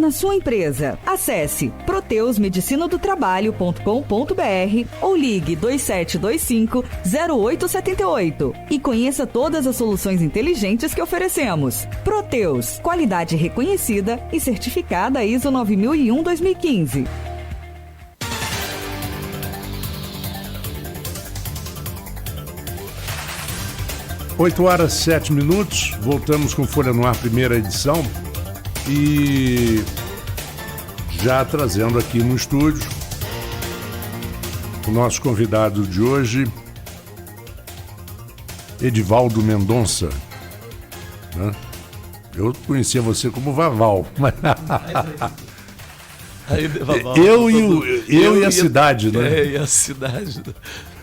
na sua empresa. Acesse proteusmedicinadotrabalho.com.br ou ligue 2725-0878 e conheça todas as soluções inteligentes que oferecemos. Proteus, qualidade reconhecida e certificada ISO 9001-2015. 8h07, voltamos com Folha no Ar, primeira edição, e já trazendo aqui no estúdio o nosso convidado de hoje, Edivaldo Mendonça, né? Eu conhecia você como Vaval, mas... Aí, Vaval, eu e a cidade, né? E a cidade,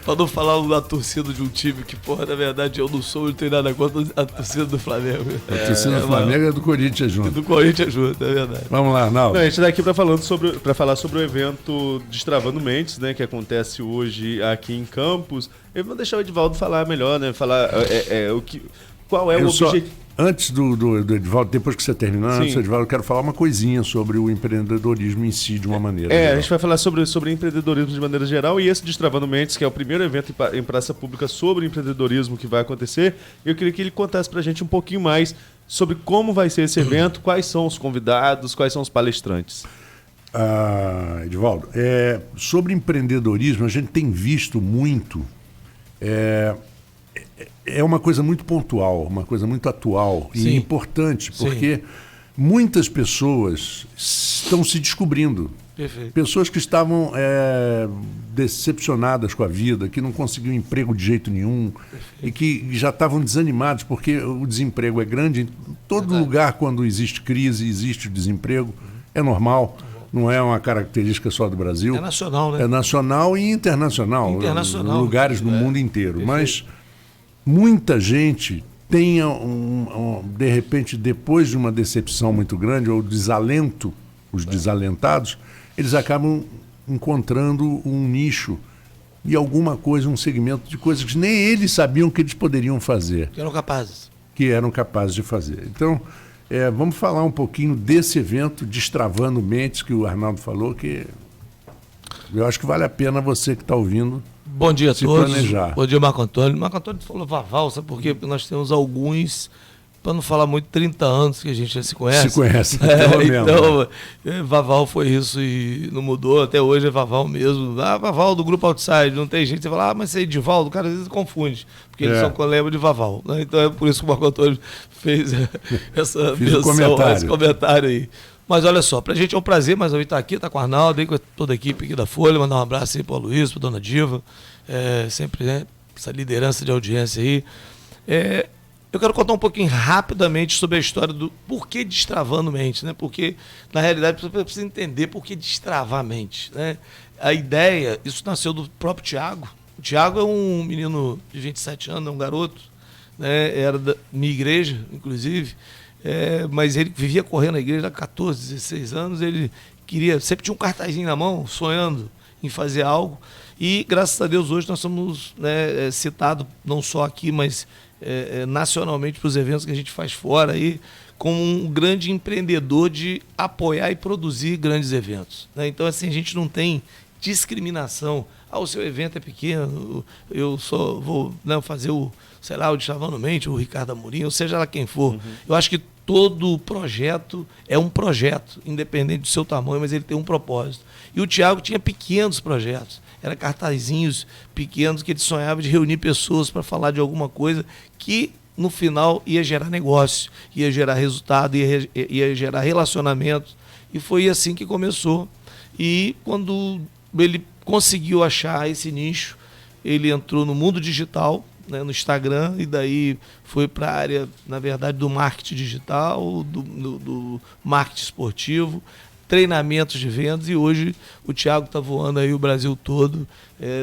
para não falar da torcida de um time que, porra, na verdade eu não sou, eu não tenho nada contra a torcida do Flamengo. A torcida do Flamengo é do Corinthians junto. Do Corinthians junto, é verdade. Vamos lá, Arnaldo. A gente está aqui para falar sobre o evento Destravando Mentes, né, que acontece hoje aqui em Campos. Eu vou deixar o Edivaldo falar melhor, né? Falar qual é o objetivo. Antes do Edivaldo, depois que você terminar, antes do Edivaldo, eu quero falar uma coisinha sobre o empreendedorismo em si, de uma maneira geral. A gente vai falar sobre empreendedorismo de maneira geral, e esse Destravando Mentes, que é o primeiro evento em praça pública sobre empreendedorismo que vai acontecer. Eu queria que ele contasse pra gente um pouquinho mais sobre como vai ser esse evento, quais são os convidados, quais são os palestrantes. Edivaldo, sobre empreendedorismo, a gente tem visto muito... É uma coisa muito pontual, uma coisa muito atual e importante, porque muitas pessoas estão se descobrindo. Perfeito. Pessoas que estavam decepcionadas com a vida, que não conseguiam emprego de jeito nenhum. Perfeito. E que já estavam desanimados, porque o desemprego é grande. Em todo lugar, quando existe crise, existe o desemprego. É normal. Não é uma característica só do Brasil. É nacional, né? É nacional e internacional. Em lugares no mundo inteiro. Perfeito. Mas muita gente tem, de repente, depois de uma decepção muito grande, ou desalento, os desalentados, eles acabam encontrando um nicho e alguma coisa, um segmento de coisas que nem eles sabiam que eles poderiam fazer. Que eram capazes de fazer. Então, vamos falar um pouquinho desse evento, Destravando Mentes, que o Arnaldo falou, que eu acho que vale a pena você que está ouvindo. Bom dia a todos. Planejar. Bom dia, Marco Antônio. Marco Antônio falou Vaval, sabe por quê? Porque nós temos alguns, para não falar muito, 30 anos que a gente já se conhece. Se conhece, pelo menos. Então, Vaval foi isso e não mudou. Até hoje é Vaval mesmo. Vaval do Grupo Outside. Não tem gente que fala, mas você é Edivaldo? O cara às vezes confunde, porque eles só lembram de Vaval. Né? Então é por isso que o Marco Antônio fez esse comentário aí. Mas olha só, pra gente é um prazer, mas eu estar aqui, tá com o Arnaldo, aí com toda a equipe aqui da Folha, mandar um abraço aí pro Luiz, pra Dona Diva, sempre, né, essa liderança de audiência aí. Eu quero contar um pouquinho rapidamente sobre a história do porquê destravando mente, né? Porque, na realidade, você precisa entender por que destravar a mente, né? A ideia, isso nasceu do próprio Tiago. O Tiago é um menino de 27 anos, é um garoto, né? Era da minha igreja, inclusive. Mas ele vivia correndo na igreja há 14, 16 anos, ele sempre tinha um cartazinho na mão, sonhando em fazer algo, e graças a Deus hoje nós somos, né, citados, não só aqui, mas nacionalmente para os eventos que a gente faz fora, aí, como um grande empreendedor de apoiar e produzir grandes eventos, né? Então, assim, a gente não tem discriminação. O seu evento é pequeno, eu só vou, né, fazer o Destravando Mente, o Ricardo Amorim, ou seja lá quem for. Eu acho que todo projeto é um projeto, independente do seu tamanho, mas ele tem um propósito. E o Tiago tinha pequenos projetos, eram cartazinhos pequenos que ele sonhava de reunir pessoas para falar de alguma coisa que, no final, ia gerar negócio, ia gerar resultado, ia gerar relacionamento. E foi assim que começou. E quando ele conseguiu achar esse nicho, ele entrou no mundo digital, né, no Instagram, e daí foi para a área, na verdade, do marketing digital, do marketing esportivo, treinamentos de vendas, e hoje o Tiago está voando aí o Brasil todo,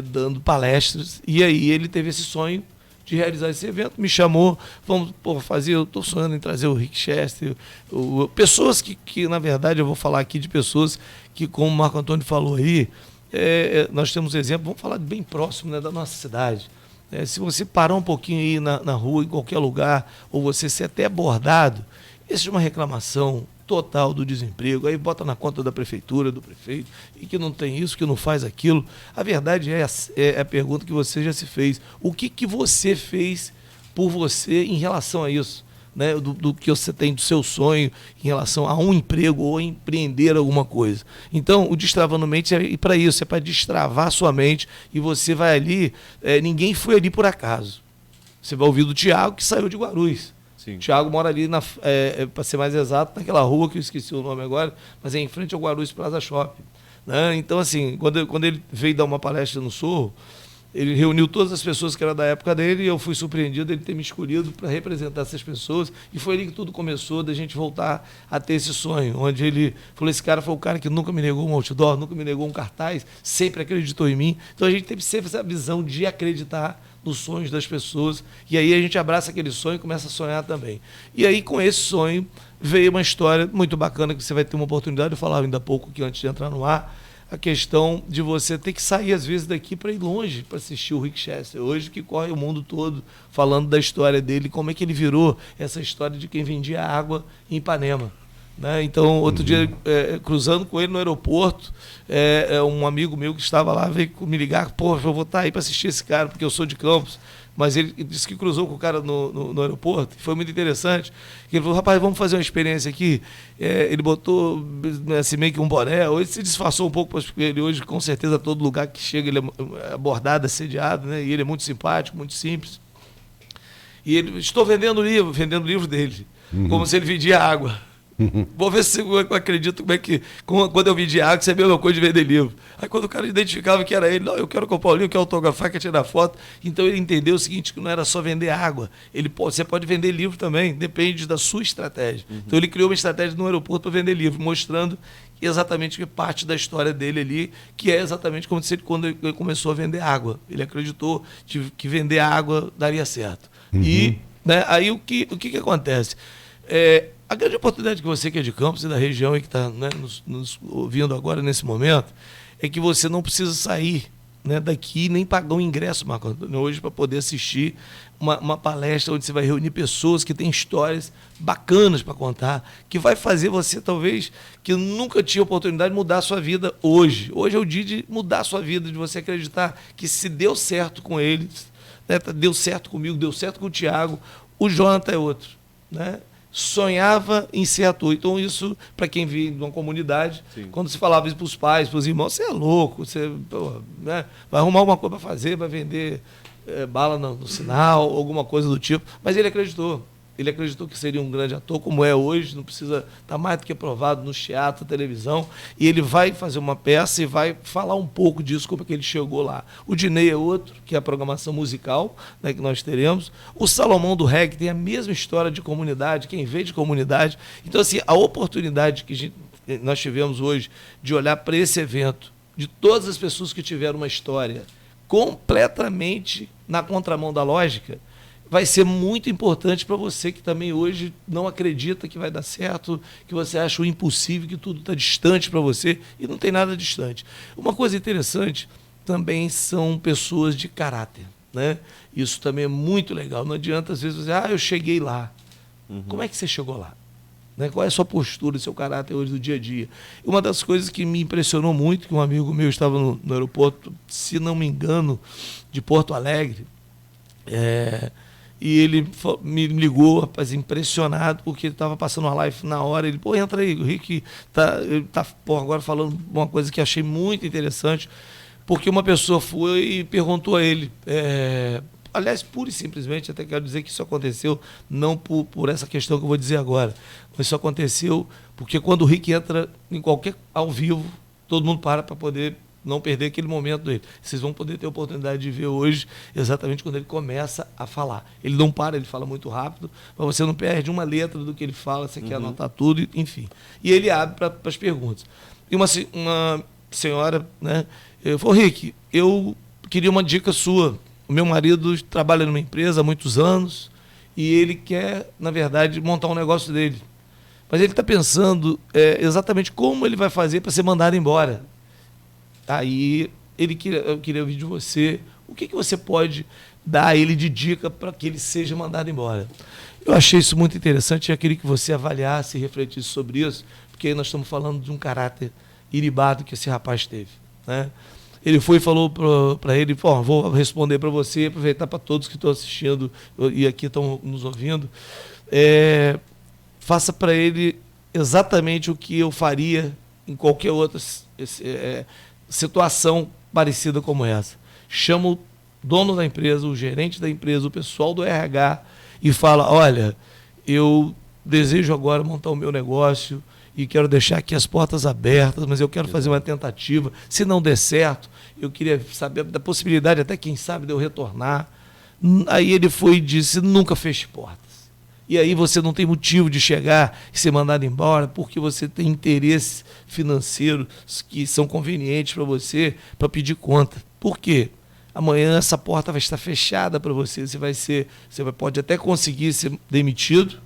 dando palestras, e aí ele teve esse sonho de realizar esse evento, me chamou, vamos fazer, eu estou sonhando em trazer o Rick Chester, pessoas que, na verdade, eu vou falar aqui de pessoas que, como o Marco Antônio falou aí, nós temos exemplo, vamos falar bem próximo, né, da nossa cidade. Se você parar um pouquinho aí na rua, em qualquer lugar, ou você ser até abordado, existe uma reclamação total do desemprego, aí bota na conta da prefeitura, do prefeito, e que não tem isso, que não faz aquilo. A verdade é a pergunta que você já se fez. O que você fez por você em relação a isso? Né, do que você tem do seu sonho em relação a um emprego ou empreender alguma coisa. Então, o Destravando Mente é para isso, é para destravar sua mente, e você vai ali, ninguém foi ali por acaso. Você vai ouvir do Tiago, que saiu de Guarulhos. Sim. O Tiago mora ali, para ser mais exato, naquela rua que eu esqueci o nome agora, mas é em frente ao Guarulhos Plaza Shopping. Né? Então, assim, quando ele veio dar uma palestra no Sorro, ele reuniu todas as pessoas que eram da época dele, e eu fui surpreendido ele ter me escolhido para representar essas pessoas, e foi ali que tudo começou, da gente voltar a ter esse sonho, onde ele falou, esse cara foi o cara que nunca me negou um outdoor, nunca me negou um cartaz, sempre acreditou em mim. Então a gente teve sempre essa visão de acreditar nos sonhos das pessoas, e aí a gente abraça aquele sonho e começa a sonhar também. E aí, com esse sonho, veio uma história muito bacana, que você vai ter uma oportunidade, eu falava ainda há pouco, que antes de entrar no ar, a questão de você ter que sair, às vezes, daqui para ir longe, para assistir o Rick Chester, hoje que corre o mundo todo falando da história dele, como é que ele virou essa história de quem vendia água em Ipanema. Né? Então, outro dia, cruzando com ele no aeroporto, um amigo meu que estava lá veio me ligar, pô, eu vou estar aí para assistir esse cara, porque eu sou de Campos. Mas ele disse que cruzou com o cara no aeroporto, foi muito interessante. Ele falou, rapaz, vamos fazer uma experiência aqui. Ele botou assim, meio que um boné, hoje se disfarçou um pouco, porque ele hoje, com certeza, todo lugar que chega, ele é abordado, assediado, né? E ele é muito simpático, muito simples. E ele, estou vendendo livro dele, como se ele vendia água. Vou ver se eu acredito como é que, quando eu vendi água, você é a mesma coisa de vender livro. Aí quando o cara identificava que era ele, não, eu quero comprar o livro, quero autografar, quero tirar foto. Então ele entendeu o seguinte, que não era só vender água, você pode vender livro também, depende da sua estratégia. Então ele criou uma estratégia no aeroporto para vender livro, mostrando exatamente que parte da história dele ali, que é exatamente como se quando ele começou a vender água. Ele acreditou que vender água daria certo. E, né, aí o que acontece? A grande oportunidade que você que é de Campos e da região e que está, né, nos ouvindo agora nesse momento é que você não precisa sair, né, daqui nem pagar um ingresso, Marco Antônio, hoje para poder assistir uma palestra onde você vai reunir pessoas que têm histórias bacanas para contar, que vai fazer você, talvez, que nunca tinha oportunidade de mudar a sua vida hoje. Hoje é o dia de mudar a sua vida, de você acreditar que se deu certo com eles, né, deu certo comigo, deu certo com o Tiago, o Jonathan é outro, né? Sonhava em ser ator. Então isso, para quem vive de uma comunidade, sim, quando se falava isso para os pais, para os irmãos, você é louco, você, né, vai arrumar alguma coisa para fazer, vai vender bala no sinal, alguma coisa do tipo. Mas ele acreditou. Ele acreditou que seria um grande ator, como é hoje, não precisa estar mais do que provado no teatro, televisão, e ele vai fazer uma peça e vai falar um pouco disso, como é que ele chegou lá. O Dinei é outro, que é a programação musical, né, que nós teremos. O Salomão do Reggae tem a mesma história de comunidade, quem veio de comunidade. Então, assim, a oportunidade que nós tivemos hoje de olhar para esse evento, de todas as pessoas que tiveram uma história completamente na contramão da lógica, vai ser muito importante para você que também hoje não acredita que vai dar certo, que você acha o impossível, que tudo está distante para você, e não tem nada distante. Uma coisa interessante também são pessoas de caráter, né? Isso também é muito legal. Não adianta, às vezes, você eu cheguei lá. Como é que você chegou lá? Né? Qual é a sua postura, o seu caráter hoje do dia a dia? Uma das coisas que me impressionou muito, que um amigo meu estava no aeroporto, se não me engano, de Porto Alegre, e ele me ligou, rapaz, impressionado, porque ele estava passando uma live na hora. Ele, entra aí, o Rick tá agora falando uma coisa que achei muito interessante, porque uma pessoa foi e perguntou a ele, aliás, pura e simplesmente, até quero dizer que isso aconteceu não por essa questão que eu vou dizer agora, mas isso aconteceu porque quando o Rick entra em qualquer ao vivo, todo mundo para poder não perder aquele momento dele. Vocês vão poder ter a oportunidade de ver hoje exatamente quando ele começa a falar. Ele não para, ele fala muito rápido, mas você não perde uma letra do que ele fala, você quer anotar tudo, enfim. E ele abre para as perguntas. E uma senhora, né, falou, Rick, eu queria uma dica sua. O meu marido trabalha numa empresa há muitos anos e ele quer, na verdade, montar um negócio dele. Mas ele está pensando exatamente como ele vai fazer para ser mandado embora. Aí eu queria ouvir de você, o que você pode dar a ele de dica para que ele seja mandado embora. Eu achei isso muito interessante e eu queria que você avaliasse e refletisse sobre isso, porque aí nós estamos falando de um caráter iribado que esse rapaz teve, né? Ele foi e falou para ele, vou responder para você, aproveitar para todos que estão assistindo e aqui estão nos ouvindo. Faça para ele exatamente o que eu faria em qualquer outra situação parecida como essa. Chama o dono da empresa, o gerente da empresa, o pessoal do RH e fala, olha, eu desejo agora montar o meu negócio e quero deixar aqui as portas abertas, mas eu quero fazer uma tentativa. Se não der certo, eu queria saber da possibilidade, até quem sabe, de eu retornar. Aí ele foi e disse, nunca feche portas. E aí você não tem motivo de chegar e ser mandado embora porque você tem interesses financeiros que são convenientes para você para pedir conta. Por quê? Amanhã essa porta vai estar fechada para você. Você pode até conseguir ser demitido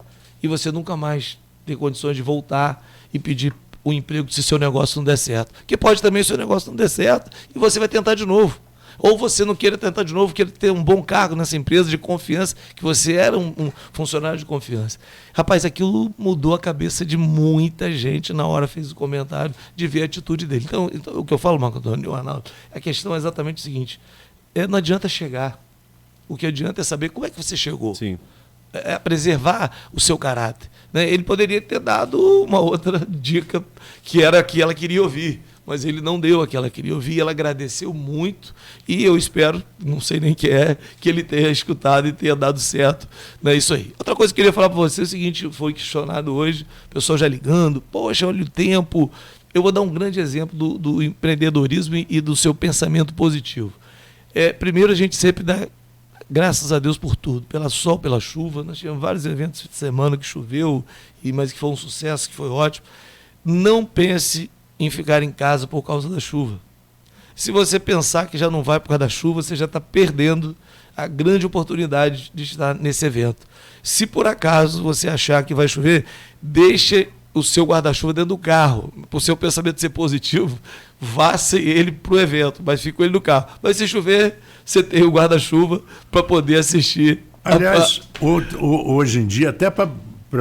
e você nunca mais ter condições de voltar e pedir o emprego se seu negócio não der certo. Que pode também o seu negócio não der certo e você vai tentar de novo. Ou você não queira tentar de novo, queira ter um bom cargo nessa empresa de confiança, que você era um funcionário de confiança. Rapaz, aquilo mudou a cabeça de muita gente na hora, fez o comentário, de ver a atitude dele. Então o que eu falo, Marco Antônio e Arnaldo, a questão é exatamente o seguinte, não adianta chegar. O que adianta é saber como é que você chegou. Sim. É preservar o seu caráter, né? Ele poderia ter dado uma outra dica que era a que ela queria ouvir, mas ele não deu a que ela queria ouvir, ela agradeceu muito e eu espero, não sei nem que ele tenha escutado e tenha dado certo, né? Isso aí. Outra coisa que eu queria falar para você é o seguinte, foi questionado hoje, o pessoal já ligando, poxa, olha o tempo. Eu vou dar um grande exemplo do empreendedorismo e do seu pensamento positivo. Primeiro, a gente sempre dá graças a Deus por tudo, pela sol, pela chuva. Nós tivemos vários eventos de semana que choveu, mas que foi um sucesso, que foi ótimo. Não pense em ficar em casa por causa da chuva. Se você pensar que já não vai por causa da chuva, você já está perdendo a grande oportunidade de estar nesse evento. Se por acaso você achar que vai chover, deixe o seu guarda-chuva dentro do carro. Por seu pensamento ser positivo, vá sem ele para o evento, mas fique com ele no carro. Mas se chover, você tem o guarda-chuva para poder assistir. Aliás, hoje em dia, até para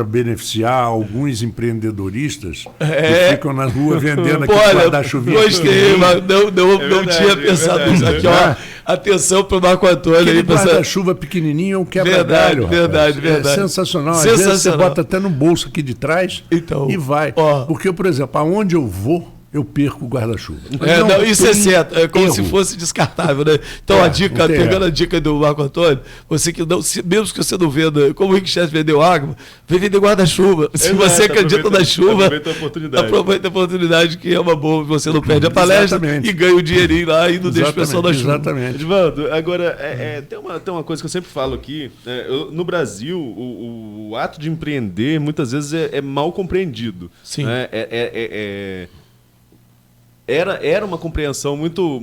beneficiar alguns empreendedoristas que ficam na rua vendendo aqui guarda-chuvinha. Gostei, mas não tinha pensado nisso aqui. Ó, atenção para o Marco Antônio. Aquele guarda-chuva pequenininho é um quebra-galho. Verdade. É sensacional. Às vezes você bota até no bolso aqui de trás e vai. Porque, por exemplo, aonde eu vou, eu perco o guarda-chuva. Isso é certo. É como se fosse descartável, né? Então, pegando a dica do Marco Antônio, você que não, mesmo que você não venda, como o Rick Chess vendeu água, vem vender guarda-chuva. Se você acredita na chuva, aproveita a oportunidade, que é uma boa, você não perde a palestra e ganha o dinheirinho lá e não deixa o pessoal na chuva. Exatamente. Edvaldo, agora, tem uma coisa que eu sempre falo aqui. No Brasil, o ato de empreender, muitas vezes, é mal compreendido. Sim. Era uma compreensão muito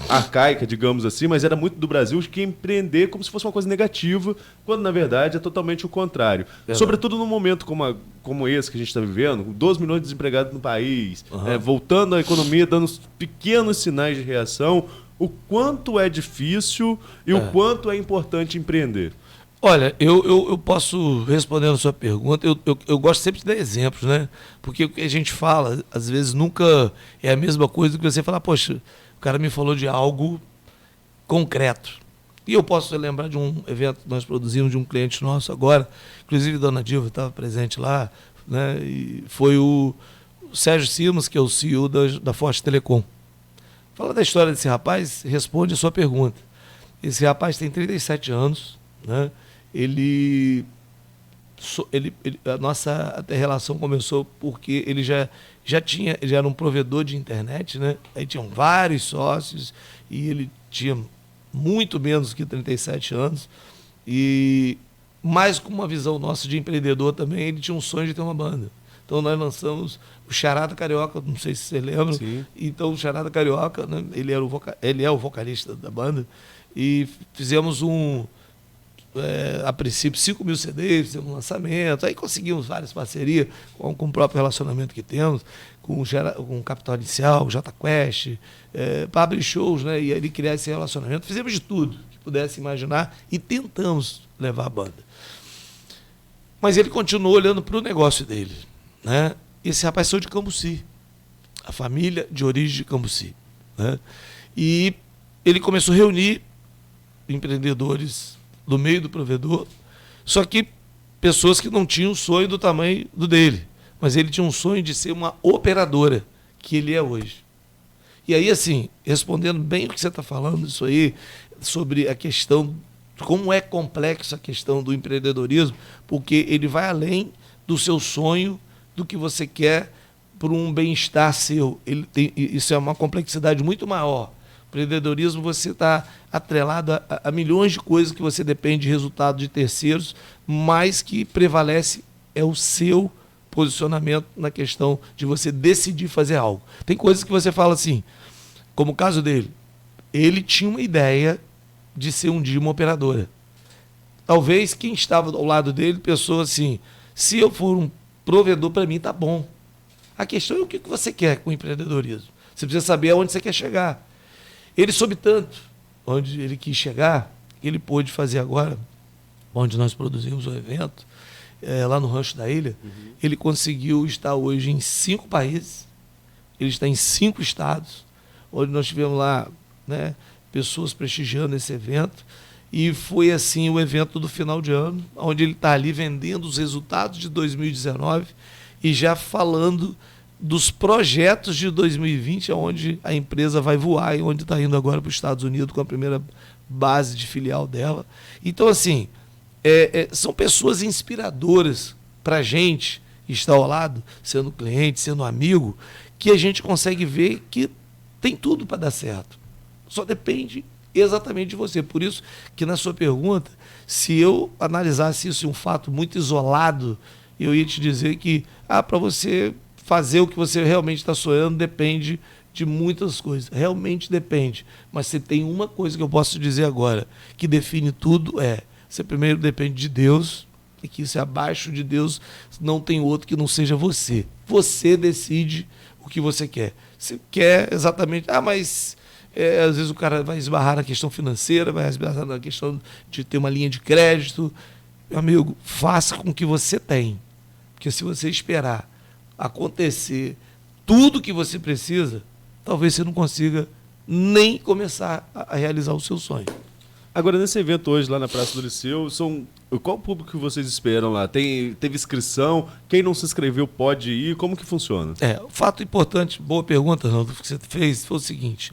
arcaica, digamos assim, mas era muito do Brasil de que empreender como se fosse uma coisa negativa, quando na verdade é totalmente o contrário. Verdade. Sobretudo num momento como esse que a gente está vivendo, 12 milhões de desempregados no país, voltando à economia, dando pequenos sinais de reação, o quanto é difícil e o quanto é importante empreender. Olha, eu posso responder a sua pergunta, eu gosto sempre de dar exemplos, né? Porque o que a gente fala, às vezes, nunca é a mesma coisa que você falar, poxa, o cara me falou de algo concreto. E eu posso lembrar de um evento que nós produzimos de um cliente nosso agora, inclusive a Dona Dilva estava presente lá, né? E foi o Sérgio Simons, que é o CEO da Forte Telecom. Fala da história desse rapaz, responde a sua pergunta. Esse rapaz tem 37 anos, né? A nossa até relação começou porque ele já era um provedor de internet, né? Aí tinham vários sócios e ele tinha muito menos que 37 anos e mais com uma visão nossa de empreendedor também, ele tinha um sonho de ter uma banda. Então nós lançamos o Charada Carioca, não sei se você lembra. Sim. Então o Charada Carioca, né? Ele é o vocalista da banda e fizemos a princípio 5.000 CDs, fizemos um lançamento, aí conseguimos várias parcerias com o próprio relacionamento que temos, com o Capital Inicial, o Jota Quest, para abrir shows, né, e ali criar esse relacionamento. Fizemos de tudo que pudesse imaginar e tentamos levar a banda. Mas ele continuou olhando para o negócio dele, né? Esse rapaz saiu de Cambuci, a família de origem de Cambuci, né? E ele começou a reunir empreendedores do meio do provedor, só que pessoas que não tinham o sonho do tamanho do dele, mas ele tinha um sonho de ser uma operadora, que ele é hoje. E aí, assim, respondendo bem o que você está falando, isso aí, sobre a questão, como é complexa a questão do empreendedorismo, porque ele vai além do seu sonho, do que você quer por um bem-estar seu. Isso é uma complexidade muito maior. O empreendedorismo, você está atrelado a milhões de coisas que você depende de resultado de terceiros, mas que prevalece é o seu posicionamento na questão de você decidir fazer algo. Tem coisas que você fala assim, como o caso dele, ele tinha uma ideia de ser um dia uma operadora. Talvez quem estava ao lado dele pensou assim, se eu for um provedor, para mim tá bom. A questão é o que você quer com o empreendedorismo. Você precisa saber aonde você quer chegar. Ele soube tanto onde ele quis chegar, que ele pôde fazer agora, onde nós produzimos o evento, lá no Rancho da Ilha, ele conseguiu estar hoje em 5 países, ele está em 5 estados, onde nós tivemos lá, né, pessoas prestigiando esse evento, e foi assim o evento do final de ano, onde ele está ali vendendo os resultados de 2019 e já falando dos projetos de 2020, onde a empresa vai voar e onde está indo agora para os Estados Unidos com a primeira base de filial dela. Então, assim, são pessoas inspiradoras para a gente estar ao lado, sendo cliente, sendo amigo, que a gente consegue ver que tem tudo para dar certo. Só depende exatamente de você. Por isso que na sua pergunta, se eu analisasse isso em um fato muito isolado, eu ia te dizer que para você fazer o que você realmente está sonhando depende de muitas coisas. Realmente depende. Mas se tem uma coisa que eu posso dizer agora, que define tudo você primeiro depende de Deus, e que isso é abaixo de Deus, não tem outro que não seja você. Você decide o que você quer. Você quer exatamente... mas às vezes o cara vai esbarrar na questão financeira, vai esbarrar na questão de ter uma linha de crédito. Meu amigo, faça com o que você tem. Porque se você esperar acontecer tudo que você precisa, talvez você não consiga nem começar a realizar o seu sonho. Agora, nesse evento hoje lá na Praça do Liceu, qual o público que vocês esperam lá? Teve inscrição? Quem não se inscreveu pode ir? Como que funciona? O fato importante, boa pergunta, Ronaldo, que você fez, foi o seguinte.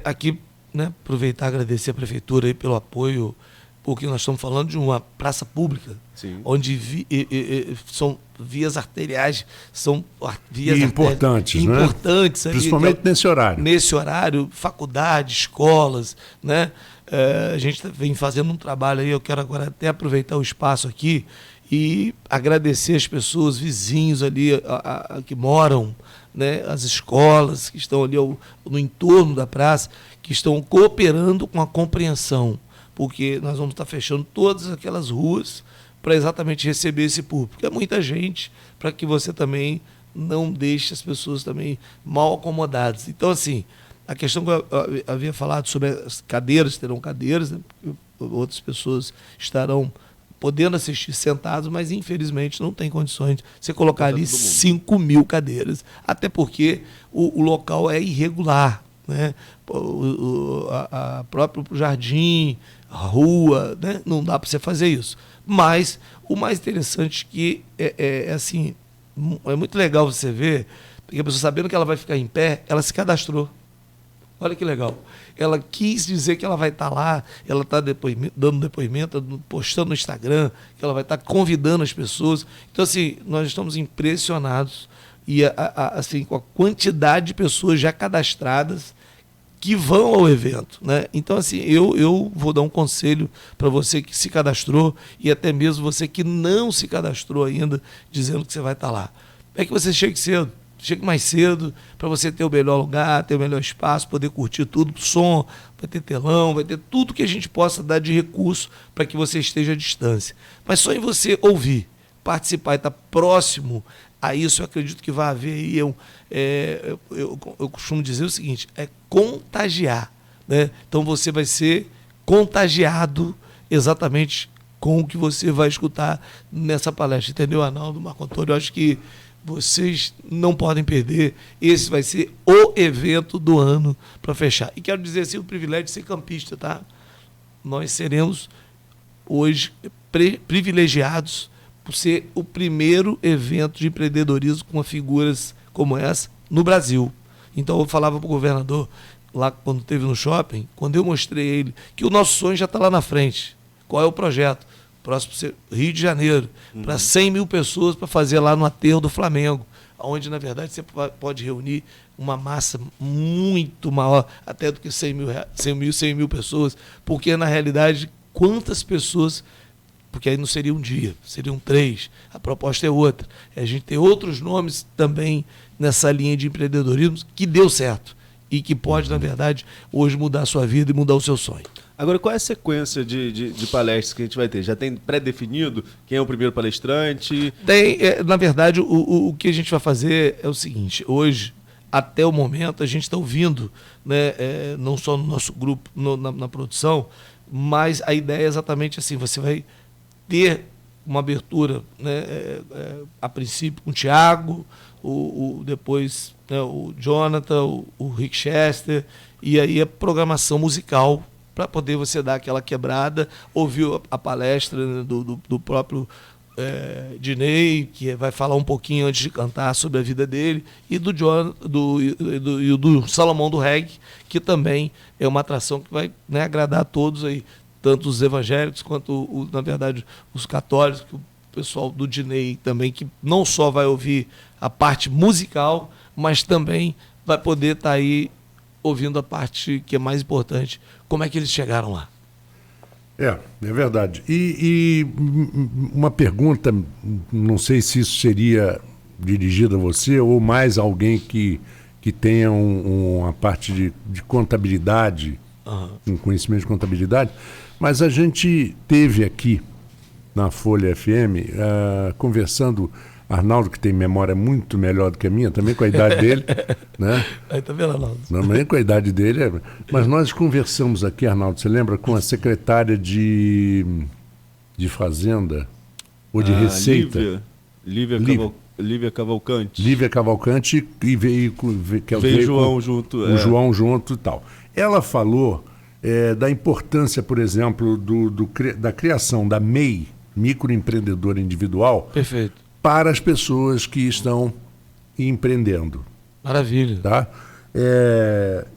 Aqui, né, aproveitar e agradecer a Prefeitura aí pelo apoio, porque nós estamos falando de uma praça pública, sim, onde são vias arteriais, são vias importantes, né? Importantes, principalmente nesse horário. Nesse horário, faculdade, escolas, né? A gente vem fazendo um trabalho aí, eu quero agora até aproveitar o espaço aqui e agradecer as pessoas, vizinhos ali que moram, né, as escolas que estão ali no entorno da praça, que estão cooperando com a compreensão, porque nós vamos estar fechando todas aquelas ruas para exatamente receber esse público. É muita gente, para que você também não deixe as pessoas também mal acomodadas. Então, assim, a questão que eu havia falado sobre as cadeiras, terão cadeiras, né, outras pessoas estarão podendo assistir sentados, mas infelizmente não tem condições de você colocar ali 5.000 cadeiras, até porque o local é irregular, né? Próprio jardim, rua, né? Não dá para você fazer isso. Mas o mais interessante que assim, é muito legal você ver, porque a pessoa, sabendo que ela vai ficar em pé, ela se cadastrou. Olha que legal. Ela quis dizer que ela vai estar lá, ela está dando depoimento, postando no Instagram, que ela vai estar convidando as pessoas. Então, assim, nós estamos impressionados assim, com a quantidade de pessoas já cadastradas que vão ao evento, né? Então, assim, eu vou dar um conselho para você que se cadastrou e até mesmo você que não se cadastrou ainda, dizendo que você vai estar lá. É que você chegue cedo. Chegue mais cedo, para você ter o melhor lugar, ter o melhor espaço, poder curtir tudo, som, vai ter telão, vai ter tudo que a gente possa dar de recurso para que você esteja à distância. Mas só em você ouvir, participar e estar próximo a isso, eu acredito que vai haver aí, eu costumo dizer o seguinte, contagiar, né? Então você vai ser contagiado exatamente com o que você vai escutar nessa palestra. Entendeu, Arnaldo, Marco Antônio? Eu acho que vocês não podem perder. Esse vai ser o evento do ano para fechar. E quero dizer assim, o privilégio de ser campista, tá? Nós seremos hoje privilegiados por ser o primeiro evento de empreendedorismo com figuras como essa no Brasil. Então eu falava para o governador, lá quando esteve no shopping, quando eu mostrei a ele que o nosso sonho já está lá na frente. Qual é o projeto? Próximo ser Rio de Janeiro, para 100 mil pessoas para fazer lá no aterro do Flamengo, onde, na verdade, você pode reunir uma massa muito maior, até do que 100 mil pessoas, porque, na realidade, quantas pessoas, porque aí não seria um dia, seriam 3, a proposta é outra, é a gente ter outros nomes também nessa linha de empreendedorismo que deu certo e que pode, na verdade, hoje mudar a sua vida e mudar o seu sonho. Agora, qual é a sequência de palestras que a gente vai ter? Já tem pré-definido quem é o primeiro palestrante? Tem, na verdade, o que a gente vai fazer é o seguinte, hoje, até o momento, a gente está ouvindo, né, não só no nosso grupo, na produção, mas a ideia é exatamente assim, você vai ter uma abertura, né, a princípio com o Thiago, depois, né, o Jonathan, o Rick Chester, e aí a programação musical para poder você dar aquela quebrada, ouvir a palestra, né, do próprio Dinei, que vai falar um pouquinho antes de cantar sobre a vida dele, e do Salomão do Reggae, que também é uma atração que vai, né, agradar a todos aí, tanto os evangélicos quanto, na verdade, os católicos, o pessoal do Dinei também, que não só vai ouvir a parte musical, mas também vai poder estar aí ouvindo a parte que é mais importante, como é que eles chegaram lá. É verdade. E uma pergunta, não sei se isso seria dirigido a você ou mais alguém que tenha uma parte de contabilidade, um conhecimento de contabilidade, mas a gente teve aqui na Folha FM, conversando, Arnaldo, que tem memória muito melhor do que a minha, também com a idade dele, né? Aí tá vendo, Arnaldo? Também com a idade dele. Mas nós conversamos aqui, Arnaldo, você lembra, com a secretária de Fazenda ou de Receita? Lívia Cavalcante. Lívia Cavalcante e veio João junto. O João junto e tal. Ela falou da importância, por exemplo, da criação da MEI, microempreendedor individual. Perfeito. Para as pessoas que estão empreendendo. Maravilha. Tá?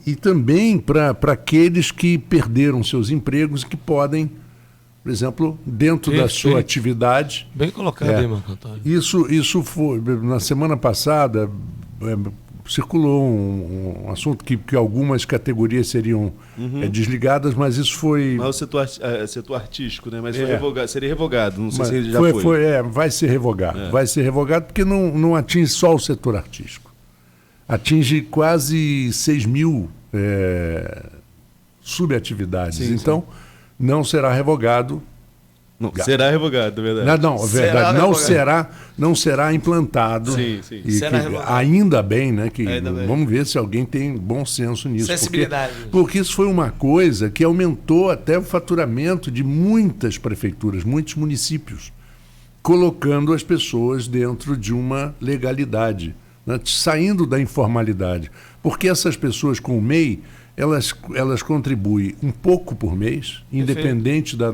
E também para aqueles que perderam seus empregos e que podem, por exemplo, dentro da sua atividade... Bem colocado aí, Marco Antônio. Isso foi, na semana passada, circulou um assunto que algumas categorias seriam desligadas, mas isso foi... Mas o setor artístico, né? Mas seria revogado, não sei se ele já vai ser revogado. Vai ser revogado porque não atinge só o setor artístico. Atinge quase 6 mil subatividades. Sim, então, não será revogado. Será revogado, é verdade. Não será implantado. Sim. Ainda bem, né? Vamos ver se alguém tem bom senso nisso. Sensibilidade. Porque isso foi uma coisa que aumentou até o faturamento de muitas prefeituras, muitos municípios, colocando as pessoas dentro de uma legalidade, né, saindo da informalidade. Porque essas pessoas com o MEI, elas contribuem um pouco por mês, independente da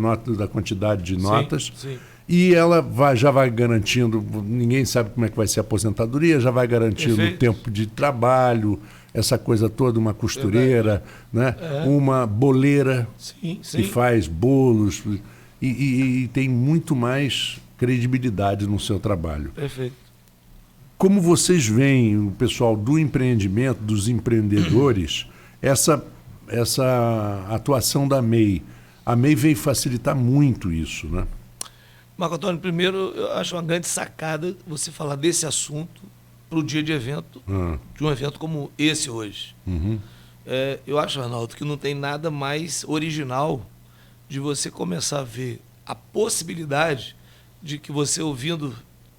quantidade de notas, sim. E ela já vai garantindo, ninguém sabe como é que vai ser a aposentadoria, já vai garantindo o tempo de trabalho, essa coisa toda, uma costureira, né? Uma boleira que faz bolos e tem muito mais credibilidade no seu trabalho. Perfeito. Como vocês veem, o pessoal do empreendimento, dos empreendedores, essa atuação da MEI, a MEI veio facilitar muito isso, né? Marco Antônio, primeiro, eu acho uma grande sacada você falar desse assunto para o dia de evento, de um evento como esse hoje. Eu acho, Arnaldo, que não tem nada mais original de você começar a ver a possibilidade de que você ouvindo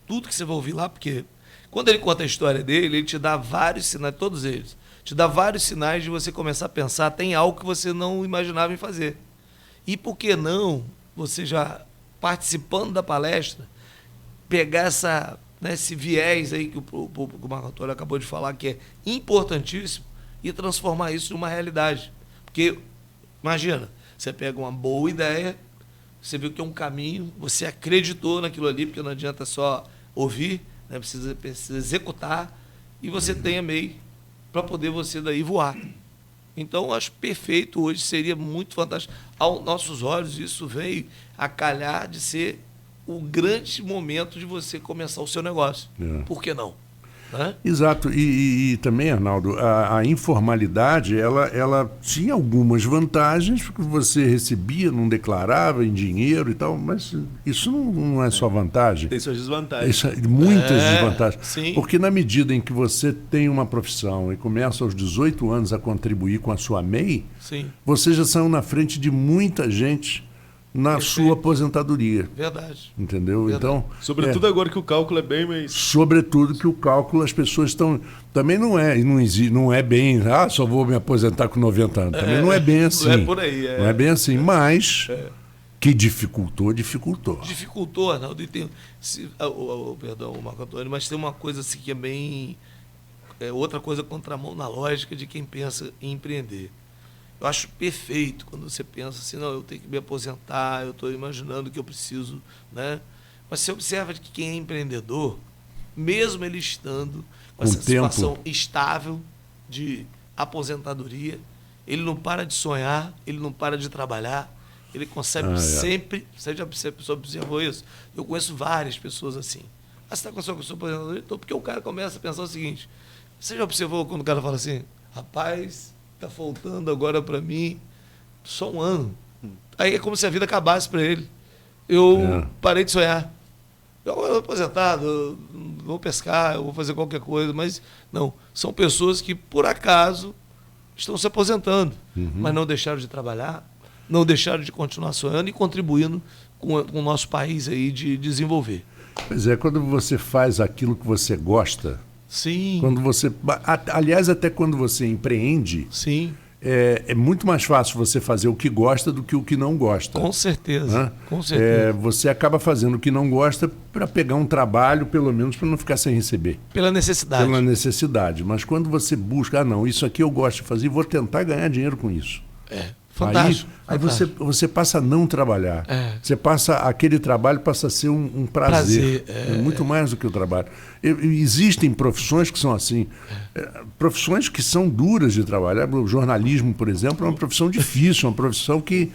tudo que você vai ouvir lá, porque quando ele conta a história dele, ele te dá vários sinais, todos eles, te dá vários sinais de você começar a pensar, tem algo que você não imaginava em fazer. E por que não, você já participando da palestra, pegar esse viés aí que o Marco Antônio acabou de falar, que é importantíssimo, e transformar isso em uma realidade. Porque, imagina, você pega uma boa ideia, você viu que é um caminho, você acreditou naquilo ali, porque não adianta só ouvir, né? Precisa executar, e você tem a MEI para poder você daí voar. Então, acho perfeito hoje, seria muito fantástico. Aos nossos olhos, isso veio a calhar de ser o grande momento de você começar o seu negócio. Por que não? Exato. E também, Arnaldo, a informalidade, ela tinha algumas vantagens, porque você recebia, não declarava em dinheiro e tal, mas isso não é só vantagem. Tem suas desvantagens. Muitas desvantagens. Sim. Porque na medida em que você tem uma profissão e começa aos 18 anos a contribuir com a sua MEI, sim, você já saiu na frente de muita gente na sua aposentadoria. Verdade. Entendeu? Verdade. Então, sobretudo agora que o cálculo é bem mais... Sobretudo que o cálculo, as pessoas estão... Também não é bem... só vou me aposentar com 90 anos. Também não é bem assim. Não é por aí. Não é bem assim, mas... Que dificultou. Dificultou, Arnaldo. E tem, perdão, Marco Antônio, mas tem uma coisa assim que é bem... outra coisa contramão na lógica de quem pensa em empreender. Eu acho perfeito quando você pensa assim, não, eu tenho que me aposentar, eu estou imaginando que eu preciso, né? Mas você observa que quem é empreendedor, mesmo ele estando com essa situação estável de aposentadoria, ele não para de sonhar, ele não para de trabalhar, ele consegue sempre... Você já observou isso? Eu conheço várias pessoas assim. Você está com a sua aposentadoria? Então, porque o cara começa a pensar o seguinte, você já observou quando o cara fala assim, rapaz... Está faltando agora para mim só um ano. Aí é como se a vida acabasse para ele. Eu parei de sonhar. Eu vou aposentado, eu vou pescar, eu vou fazer qualquer coisa, mas não. São pessoas que, por acaso, estão se aposentando, mas não deixaram de trabalhar, não deixaram de continuar sonhando e contribuindo com o nosso país aí de desenvolver. Pois é, quando você faz aquilo que você gosta... Sim. Quando você, aliás, até quando você empreende, sim, é muito mais fácil você fazer o que gosta do que o que não gosta. Com certeza. Com certeza. Você acaba fazendo o que não gosta para pegar um trabalho, pelo menos para não ficar sem receber. Pela necessidade. Pela necessidade. Mas quando você busca, não, isso aqui eu gosto de fazer e vou tentar ganhar dinheiro com isso. Fantástico. Aí você passa a não trabalhar. Aquele trabalho passa a ser um prazer. Muito mais do que o trabalho. Existem profissões que são assim. Profissões que são duras de trabalhar. O jornalismo, por exemplo, é uma profissão difícil, uma profissão que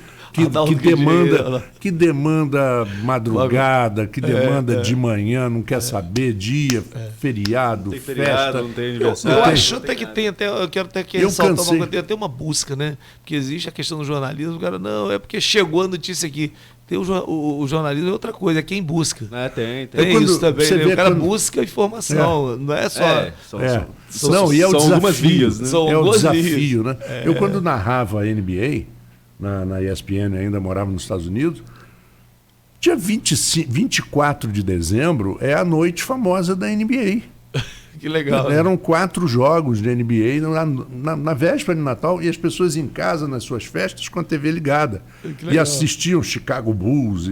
demanda madrugada, que demanda de manhã, não quer saber, dia, feriado, festa. Feriado, não tem aniversário. Eu acho até que tem, eu quero até que ressaltar uma coisa, tem até uma busca, né? Porque existe a questão do jornalismo, o cara, não, é porque chegou a notícia aqui. Tem o jornalismo é outra coisa, é quem busca. Tem isso também, né? O cara busca informação, não é só... E é o são desafio, algumas vias, né? É o desafio, né? Eu, quando narrava a NBA, na ESPN, ainda morava nos Estados Unidos, dia 24 de dezembro é a noite famosa da NBA. Que legal. Eram 4 jogos de NBA na véspera de Natal e as pessoas em casa, nas suas festas, com a TV ligada. E assistiam Chicago Bulls.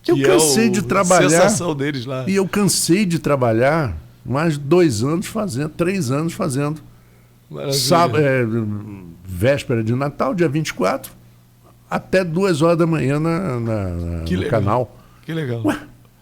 Eu cansei de trabalhar. A sensação deles lá. E eu cansei de trabalhar mais 2 anos fazendo, 3 anos fazendo. Véspera de Natal, dia 24, até 2 horas da manhã no canal. Que legal.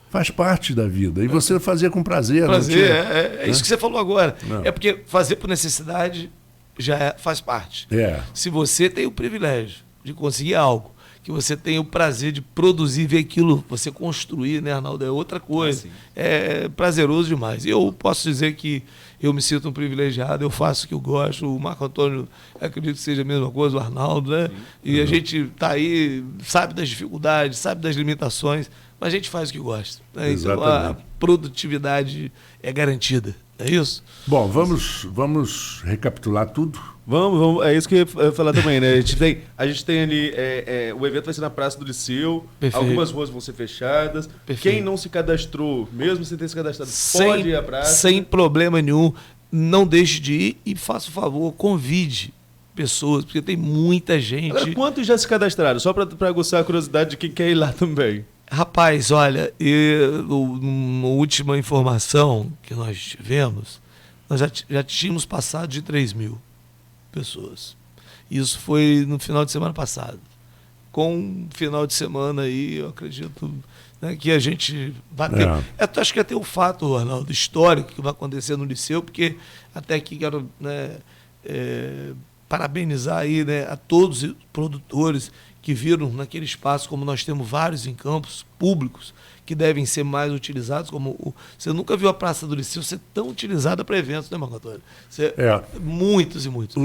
Faz parte da vida. E você fazia com prazer. É isso que você falou agora. Não. É porque fazer por necessidade já faz parte. Se você tem o privilégio de conseguir algo, que você tem o prazer de produzir, ver aquilo, você construir, né, Arnaldo? É outra coisa. É prazeroso demais. Eu posso dizer que eu me sinto um privilegiado, eu faço o que eu gosto, o Marco Antônio, acredito que seja a mesma coisa, o Arnaldo, né? E a gente está aí, sabe das dificuldades, sabe das limitações, mas a gente faz o que gosta. Né? Então a produtividade é garantida, é isso? Bom, vamos recapitular tudo? Vamos, é isso que eu ia falar também, né? A gente tem ali, o evento vai ser na Praça do Liceu, algumas ruas vão ser fechadas. Quem não se cadastrou, mesmo sem ter se cadastrado, pode ir à praça. Sem problema nenhum, não deixe de ir e faça o favor, convide pessoas, porque tem muita gente. Agora, quantos já se cadastraram? Só para aguçar a curiosidade de quem quer ir lá também. Rapaz, olha, uma última informação que nós tivemos, nós já tínhamos passado de 3.000 pessoas. Isso foi no final de semana passado. Com um final de semana aí, eu acredito, né, que a gente vai ter. Acho que até o fato, Arnaldo, histórico que vai acontecer no Liceu, porque até aqui quero, né, parabenizar aí, né, a todos os produtores que viram naquele espaço, como nós temos vários em campos públicos que devem ser mais utilizados, como você nunca viu a Praça do Liceu ser tão utilizada para eventos, né, Marco Antônio? Muitos e muitos.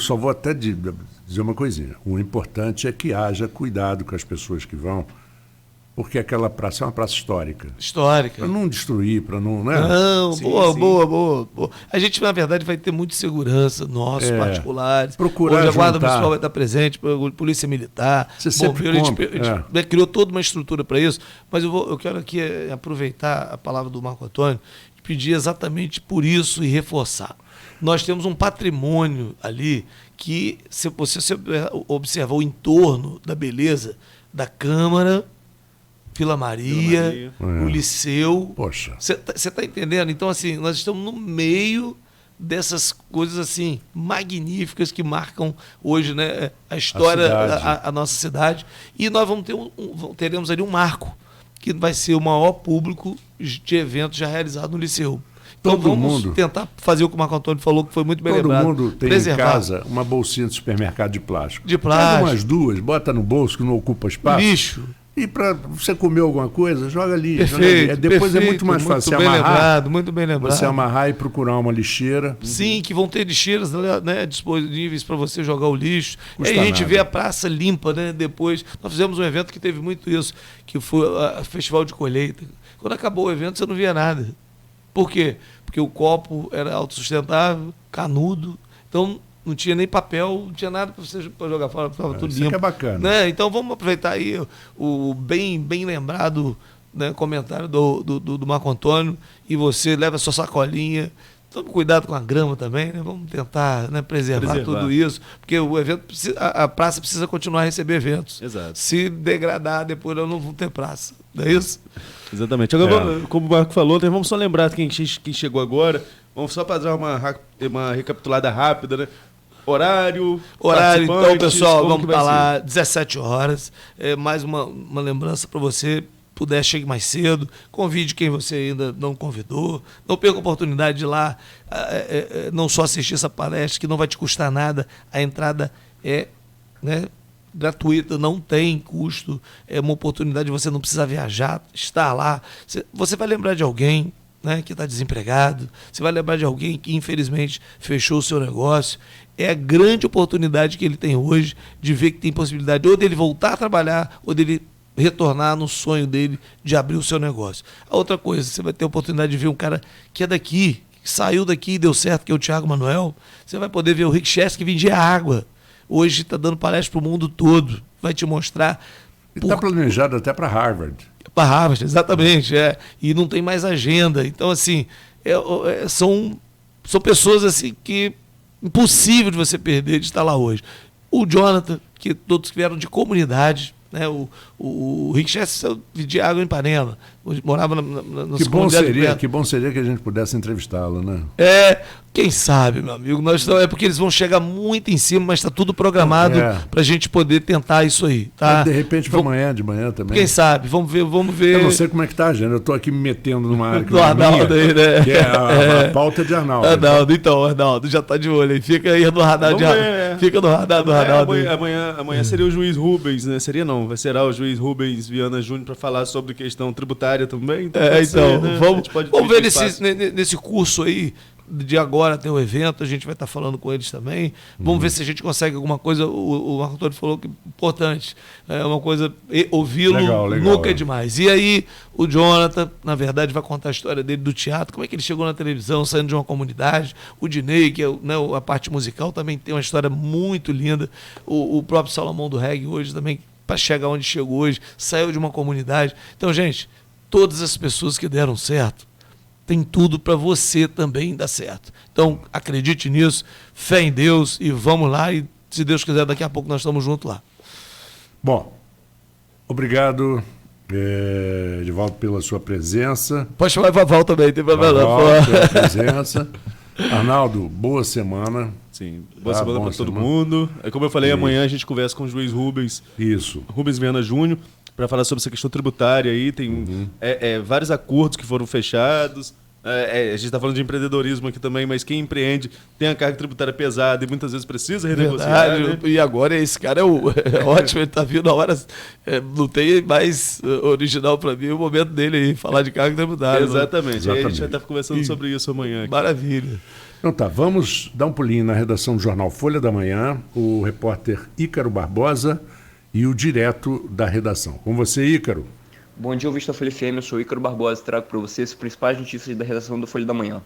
Só vou até dizer uma coisinha. O importante é que haja cuidado com as pessoas que vão, porque aquela praça é uma praça histórica. Para não destruir, para não... Né? Não, sim, boa. A gente, na verdade, vai ter muita segurança, nossos particulares. Procurar hoje a Guarda juntar. Municipal vai estar presente, Polícia Militar. Bombeiro, a gente criou toda uma estrutura para isso, mas eu quero aqui aproveitar a palavra do Marco Antônio e pedir exatamente por isso e reforçar. Nós temos um patrimônio ali que, se você observar o entorno da beleza da Câmara, Vila Maria, o Liceu. Poxa. Você está entendendo? Então, assim, nós estamos no meio dessas coisas assim magníficas que marcam hoje, né, a história, a nossa cidade. E nós teremos ali um marco, que vai ser o maior público de eventos já realizado no Liceu. Então vamos tentar fazer o que o Marco Antônio falou, que foi muito bem lembrado. Todo mundo tem em casa uma bolsinha de supermercado de plástico. Pega umas duas, bota no bolso que não ocupa espaço. Lixo. E para você comer alguma coisa, joga ali. Perfeito, depois é muito mais fácil muito bem lembrado. Você amarrar e procurar uma lixeira. Sim, que vão ter lixeiras, né, disponíveis para você jogar o lixo. Custa a gente nada. vê a praça limpa, né? Depois, nós fizemos um evento que teve muito isso, que foi o Festival de Colheita. Quando acabou o evento, você não via nada. Por quê? Porque o copo era autossustentável, canudo, então não tinha nem papel, não tinha nada para você jogar fora, estava tudo limpo. Isso que é bacana. Né? Então vamos aproveitar aí o bem lembrado, né, comentário do Marco Antônio, e você leva a sua sacolinha. Tome cuidado com a grama também, né? Vamos tentar, né, preservar tudo isso, porque o evento a praça precisa continuar a receber eventos. Exato. Se degradar, depois nós não vamos ter praça. Não é isso? Exatamente. Agora, como o Marco falou, vamos só lembrar quem chegou agora. Vamos só fazer uma recapitulada rápida, né? Horário, então, pessoal, vamos estar lá 17 horas. Mais uma lembrança para você. Puder, chegue mais cedo, convide quem você ainda não convidou, não perca a oportunidade de ir lá, não só assistir essa palestra, que não vai te custar nada, a entrada é, né, gratuita, não tem custo, é uma oportunidade, você não precisa viajar, estar lá, você vai lembrar de alguém, né, que está desempregado, você vai lembrar de alguém que infelizmente fechou o seu negócio. É a grande oportunidade que ele tem hoje de ver que tem possibilidade ou dele voltar a trabalhar ou dele retornar no sonho dele de abrir o seu negócio. A outra coisa, você vai ter a oportunidade de ver um cara que é daqui, que saiu daqui e deu certo, que é o Thiago Manuel. Você vai poder ver o Rick Chess, que vendia água. Hoje está dando palestra para o mundo todo. Vai te mostrar... Está planejado até para Harvard. Para Harvard, exatamente. E não tem mais agenda. Então, assim, são pessoas assim que impossível de você perder de estar lá hoje. O Jonathan, que todos vieram de comunidade, né? O Rick Chess vendia água em Panela, morava nas comunidades. Que bom seria que a gente pudesse entrevistá-lo, né? Quem sabe, meu amigo. É porque eles vão chegar muito em cima, mas está tudo programado para a gente poder tentar isso aí. Tá? Mas de repente para amanhã, de manhã também. Quem sabe? Vamos ver. Eu não sei como é que está a agenda. Eu estou aqui me metendo numa área que do Arnaldo aí, né? Que é a pauta de Arnaldo. Arnaldo já está de olho aí. Fica aí no radar Fica no radar do Arnaldo. Amanhã seria o juiz Rubens, né? Será o juiz Rubens Viana Júnior para falar sobre questão tributária também. Então, né? Vamos ver nesse curso aí, de agora até o evento, a gente vai estar falando com eles também. Vamos ver se a gente consegue alguma coisa. O Marco Antônio falou que é importante. É uma coisa, ouvi-lo nunca é demais. E aí, o Jonathan, na verdade, vai contar a história dele do teatro, como é que ele chegou na televisão, saindo de uma comunidade. O Dinei, que é, né, a parte musical, também tem uma história muito linda. O próprio Salomão do Reggae hoje também, para chegar onde chegou hoje, saiu de uma comunidade. Então, gente, todas as pessoas que deram certo, tem tudo para você também dar certo. Então, acredite nisso, fé em Deus e vamos lá e se Deus quiser, daqui a pouco nós estamos juntos lá. Bom, obrigado, Edivaldo, pela sua presença. Pode chamar Vaval também, tem problema não. Pela presença. Arnaldo, boa semana. Sim, boa semana para todo mundo. Como eu falei, amanhã a gente conversa com o juiz Rubens. Isso. Rubens Viana Júnior, para falar sobre essa questão tributária aí. Tem vários acordos que foram fechados. A gente está falando de empreendedorismo aqui também, mas quem empreende tem a carga tributária pesada e muitas vezes precisa renegociar. Né? E agora esse cara é ótimo, ele está vindo na hora. Não tem mais original para mim o momento dele aí, falar de carga tributária. Exatamente. Aí a gente vai estar conversando sobre isso amanhã. Aqui. Maravilha. Então tá, vamos dar um pulinho na redação do jornal Folha da Manhã, o repórter Ícaro Barbosa e o direto da redação. Com você, Ícaro. Bom dia, ouvinte da Folha FM, eu sou Ícaro Barbosa e trago para vocês as principais notícias da redação do Folha da Manhã.